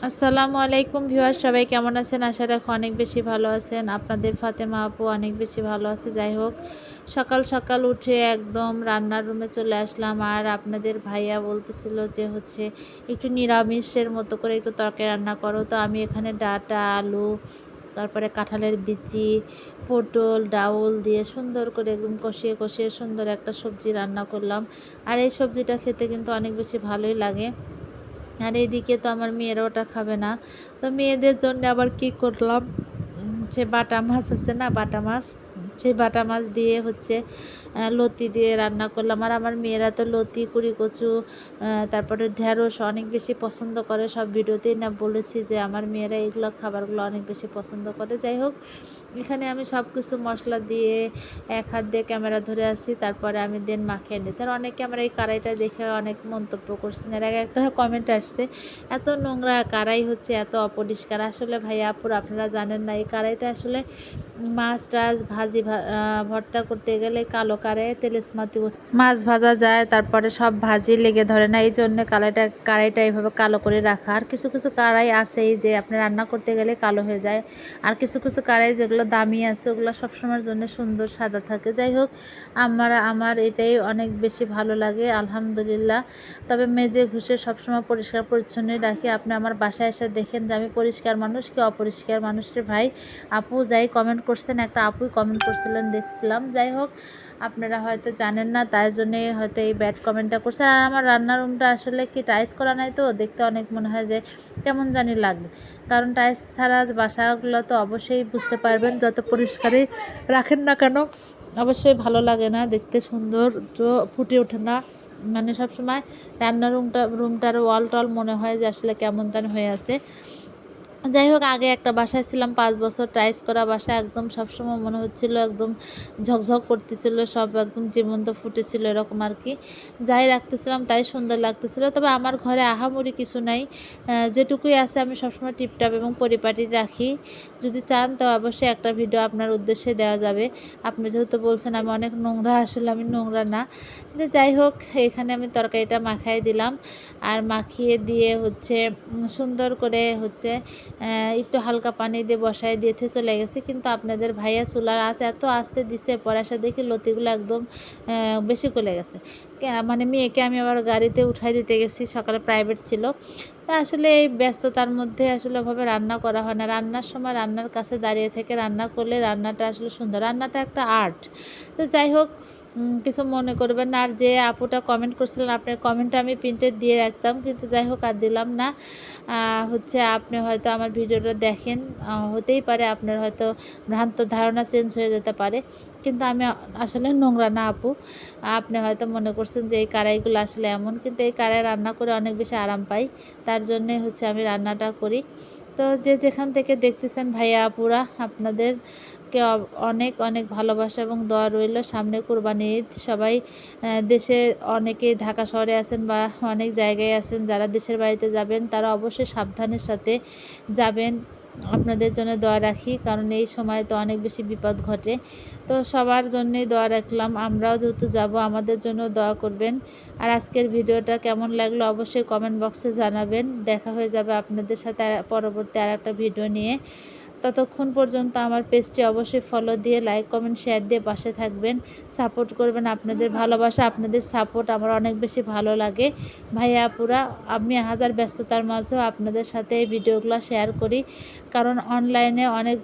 আসসালামু আলাইকুম ভিউয়ার, সবাই কেমন আছেন? আশা রাখি অনেক বেশি ভালো আছেন। আপনাদের ফাতেমা আপু অনেক বেশি ভালো আছে। যাই হোক, সকাল সকাল উঠে একদম রান্নার রুমে চলে আসলাম। আর আপনাদের ভাইয়া বলতেছিল যে একটু নিরামিষের মতো করে একটু তরকারি রান্না করো। তো আমি এখানে ডাঁটা, আলু, তারপরে কাঁঠালের বিচি, পটল, ডাউল দিয়ে সুন্দর করে একদম কষিয়ে কষিয়ে সুন্দর একটা সবজি রান্না করলাম। আর এই সবজিটা খেতে কিন্তু অনেক বেশি ভালোই লাগে। আর এইদিকে তো আমার মেয়েরা ওটা খাবে না। তো মেয়েদের জন্য আবার কি করলাম, সে বাটা মাছ আছে না, বাটা মাছ, সেই বাটা মাছ দিয়ে লতি দিয়ে রান্না করলাম। আর আমার মেয়েরা তো লতি, কুড়ি কচু, তারপরে ঢেঁড়স অনেক বেশি পছন্দ করে। সব ভিডিওতেই না বলেছি যে আমার মেয়েরা এগুলো খাবারগুলো অনেক বেশি পছন্দ করে। যাই হোক, এখানে আমি সব কিছু মশলা দিয়ে এক হাত দিয়ে ক্যামেরা ধরে আসি, তারপরে আমি দেন মাখিয়ে নিচ্ছি। আর অনেকে আমার এই কড়াইটা দেখে অনেক মন্তব্য করছেন। এর আগে একটা কমেন্ট আসছে, এত নোংরা কড়াই, এত অপরিষ্কার। আসলে ভাইয়া আপুর আপনারা জানেন না, এই কড়াইটা আসলে মাছ টাছ ভাজি ভর্তা করতে গেলে কালো কড়াইয়ে তেলেসমাতি মাছ ভাজা যায়, তারপরে সব ভাজি লেগে ধরে না, এই জন্য কড়াইটা এইভাবে কালো করে রাখা। আর কিছু কিছু কড়াই আছেই যে আপনি রান্না করতে গেলে কালো হয়ে যায়। আর কিছু কিছু কড়াই যেগুলো দামি আছে ওগুলো সবসময়ের জন্য সুন্দর সাদা থাকে। যাই হোক, আমার এটাই অনেক বেশি ভালো লাগে, আলহামদুলিল্লাহ। তবে মেজে ঘুষে সবসময় পরিষ্কার পরিচ্ছন্নই রাখি। আপনি আমার বাসায় এসে দেখেন যে আমি পরিষ্কার মানুষ কি অপরিষ্কার মানুষের ভাই আপু যাই কমেন্ট করছেন, একটা আপুই কমেন্ট করছিলেন দেখছিলাম। যাই হোক, আপনারা হয়তো জানেন না, তার জন্যে হয়তো এই ব্যাড কমেন্টটা করছেন। আর আমার রান্নার রুমটা আসলে কি টাইলস করা নাই, তো দেখতে অনেক মনে হয় যে কেমন জানি লাগে। কারণ টাইলস ছাড়া বাসাগুলো তো অবশ্যই বুঝতে পারবেন, যত পরিষ্কারই রাখেন না কেন অবশ্যই ভালো লাগে না, দেখতে সুন্দর তো ফুটে ওঠে না। মানে সবসময় রান্নার রুমটার ওয়াল টল মনে হয় যে আসলে কেমন জানি হয়ে আছে। যাই হোক, আগে একটা বাসায় ছিলাম 5 বছর, টাইলস করা বাসা, একদম সবসময় মনে হচ্ছিল একদম ঝকঝক করতেছিল, সব একদম জীবন্ত ফুটেছিল, এরকম আর কি। যাই রাখতেছিলাম তাই সুন্দর লাগতেছিল। তবে আমার ঘরে আহামরি কিছু নাই, যেটুকুই আছে আমি সবসময় টিপটাপ এবং পরিপাটি রাখি। যদি চান তো অবশ্যই একটা ভিডিও আপনার উদ্দেশ্যে দেওয়া যাবে। আপনি যেহেতু বলছেন আমি অনেক নোংরা, আসলে আমি নোংরা না। কিন্তু যাই হোক, এখানে আমি তরকারিটা মাখাই দিলাম। আর মাখিয়ে দিয়ে সুন্দর করে একটু হালকা পানি দিয়ে বসায় দিয়েতে চলে গেছে। কিন্তু আপনাদের ভাইয়া চুলার আঁচ এত আস্তে দিছে, পরে আসা দেখি লতিগুলো একদম বেশি গলে গেছে। মানে মেয়েকে আমি আবার গাড়িতে উঠাই দিতে গেছি, সকালে প্রাইভেট ছিল। তা আসলে এই ব্যস্ততার মধ্যে আসলে ওভাবে রান্না করা হয় না। রান্নার সময় রান্নার কাছে দাঁড়িয়ে থেকে রান্না করলে রান্নাটা আসলে সুন্দর, রান্নাটা একটা আর্ট। তো যাই হোক, কিছু মনে করবেন না। আর যে আপুটা কমেন্ট করছিলেন, আপনার কমেন্টটা আমি প্রিন্টেড দিয়ে রাখতাম, কিন্তু যাই হোক আর দিলাম না। আপনি হয়তো আমার ভিডিওটা দেখেন, হতেই পারে আপনার হয়তো ভ্রান্ত ধারণা চেঞ্জ হয়ে যেতে পারে। কিন্তু আমি আসলে নোংরা না আপু। আপনি হয়তো মনে করছেন যে এই কড়াইগুলো আসলে এমন, কিন্তু এই কড়াই রান্না করে অনেক বেশি আরাম পাই, তার জন্যে আমি রান্নাটা করি। তো যে যেখান থেকে দেখতেছেন ভাইয়া আপুরা, আপনাদেরকে অনেক অনেক ভালোবাসা এবং দোয়া রইল। সামনে কুরবানি ঈদ, সবাই দেশে, অনেকেই ঢাকা শহরে আছেন বা অনেক জায়গায় আছেন, যারা দেশের বাড়িতে যাবেন তারা অবশ্যই সাবধানের সাথে যাবেন। আপনাদের জন্য দোয়া রাখি, কারণ এই সময় তো অনেক বেশি বিপদ ঘটে। তো সবার জন্যই দোয়া রাখলাম, আমরাও যেহেতু যাব আমাদের জন্য দোয়া করবেন। আর আজকের ভিডিওটা কেমন লাগলো অবশ্যই কমেন্ট বক্সে জানাবেন। দেখা হয়ে যাবে আপনাদের সাথে পরবর্তী আর একটা ভিডিও নিয়ে। ততক্ষণ পর্যন্ত আমার পেজটি অবশ্যই ফলো দিয়ে লাইক কমেন্ট শেয়ার দিয়ে পাশে থাকবেন, সাপোর্ট করবেন। আপনাদের ভালোবাসা, আপনাদের সাপোর্ট আমার অনেক বেশি ভালো লাগে ভাইয়া আপুরা। আমি হাজার ব্যস্ততার মাঝেও আপনাদের সাথে এই ভিডিওগুলো শেয়ার করি, কারণ অনলাইনে অনেক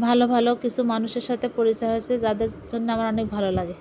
ভালো ভালো কিছু মানুষের সাথে পরিচয় হয়েছে, যাদের জন্য আমার অনেক ভালো লাগে।